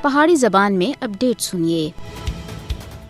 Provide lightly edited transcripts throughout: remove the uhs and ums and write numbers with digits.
پہاڑی زبان میں اپڈیٹ سنیے۔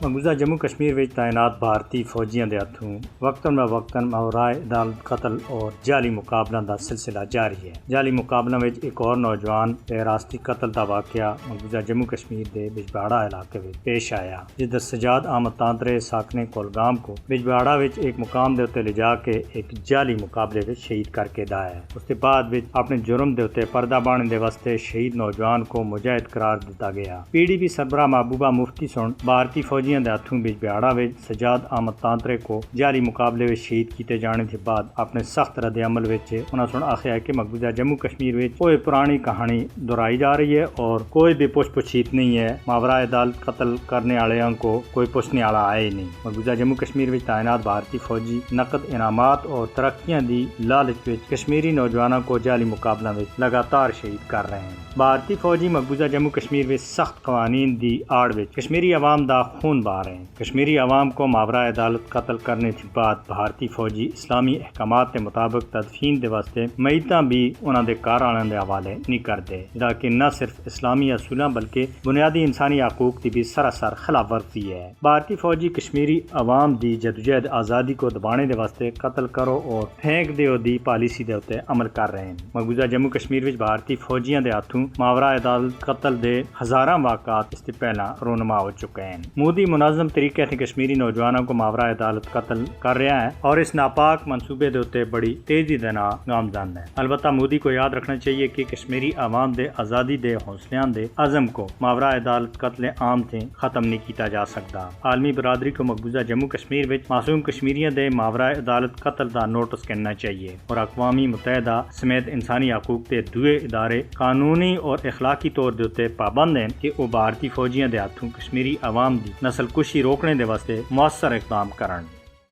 مقبوضہ جموں کشمیر وچ تعینات بھارتی فوجیاں دے ہتھوں وقتاً وقتاً ماورائے عدالت قتل اور جعلی مقابلہ دا سلسلہ جاری ہے۔ جعلی مقابلہ وچ ایک اور نوجوان تے راستی قتل دا واقعہ مقبوضہ جموں کشمیر دے بجباڑا علاقے وچ پیش آیا، جدھر سجاد احمد تانترے ساکنے کولگام کو بجباڑا وچ ایک مقام دے اتے لے جا کے ایک جعلی مقابلے وچ شہید کر کے دایا ہے۔ اس کے بعد وچ اپنے جرم دے اتے پردہ بانے دے واسطے شہید نوجوان کو مجاہد قرار دتا گیا۔ PDP سربراہ محبوبہ مفتی سن بھارتی فوجیاں دے ہتھوں بجباڑا وچ سجاد احمد تانترے کو جعلی مقابلے وچ شہید کیتے جانے کے بعد اپنے سخت رد عمل وچ انہاں سن آخیا کہ مقبوضہ جموں کشمیر وچ کوئی پرانی کہانی دہرائی جا رہی ہے اور کوئی بھی پوچھ پچھیت نہیں ہے۔ ماورائے عدالت قتل کرنے والوں کو کوئی پوچھنے والا آئے نہیں۔ مقبوضہ جموں کشمیر وچ تعینات بھارتی فوجی نقد انعامات اور ترقیاں دی لالچ وچ کشمیری نوجوانوں کو جعلی مقابلہ وچ لگاتار شہید کر رہے ہیں۔ بھارتی فوجی مقبوضہ جموں کشمیر وچ سخت قوانین دی آڑ وچ کشمیری عوام دا خون بہا رہے ہیں۔ کشمیری عوام کو ماورائے عدالت قتل کرنے کے بعد بھارتی فوجی اسلامی احکامات کے مطابق تدفین دے واسطے میتاں بھی انہاں دے گھر والوں دے حوالے نہیں کرتے، جدا کہ نہ صرف اسلامی اصولوں بلکہ بنیادی انسانی حقوق کی بھی سراسر خلاف ورزی ہے۔ بھارتی فوجی کشمیری عوام دی جدوجہد آزادی کو دبانے دے واسطے قتل کرو اور پھینک دیو دی پالیسی دے اتے عمل کر رہے ہیں۔ مقبوضہ جموں کشمیر وچ بھارتی فوجیاں دے ہاتھوں ماورائے عدالت قتل دے ہزاراں واقعات اس سے پہلا رونما ہو چکے ہیں۔ مودی منظم طریقے سے کشمیری نوجوانوں کو ماورائے عدالت قتل کر رہا ہے اور اس ناپاک منصوبے دے اتے بڑی تیزی دے نال گامزن ہے۔ البتہ مودی کو یاد رکھنا چاہیے کہ کشمیری عوام دے آزادی دے حوصلیاں دے عزم کو ماورائے عدالت قتل عام سے ختم نہیں کیتا جا سکتا۔ عالمی برادری کو مقبوضہ جموں کشمیر وچ معصوم کشمیریاں دے ماورائے عدالت قتل دا نوٹس کرنا چاہیے اور اقوام متحدہ سمیت انسانی حقوق کے دوے ادارے قانونی اور اخلاقی طور دے اتے پابند ہیں کہ وہ بھارتی فوجیاں دے ہاتھوں کشمیری عوام دی نسل کشی روکنے دے واسطے مؤثر اقدام کرن۔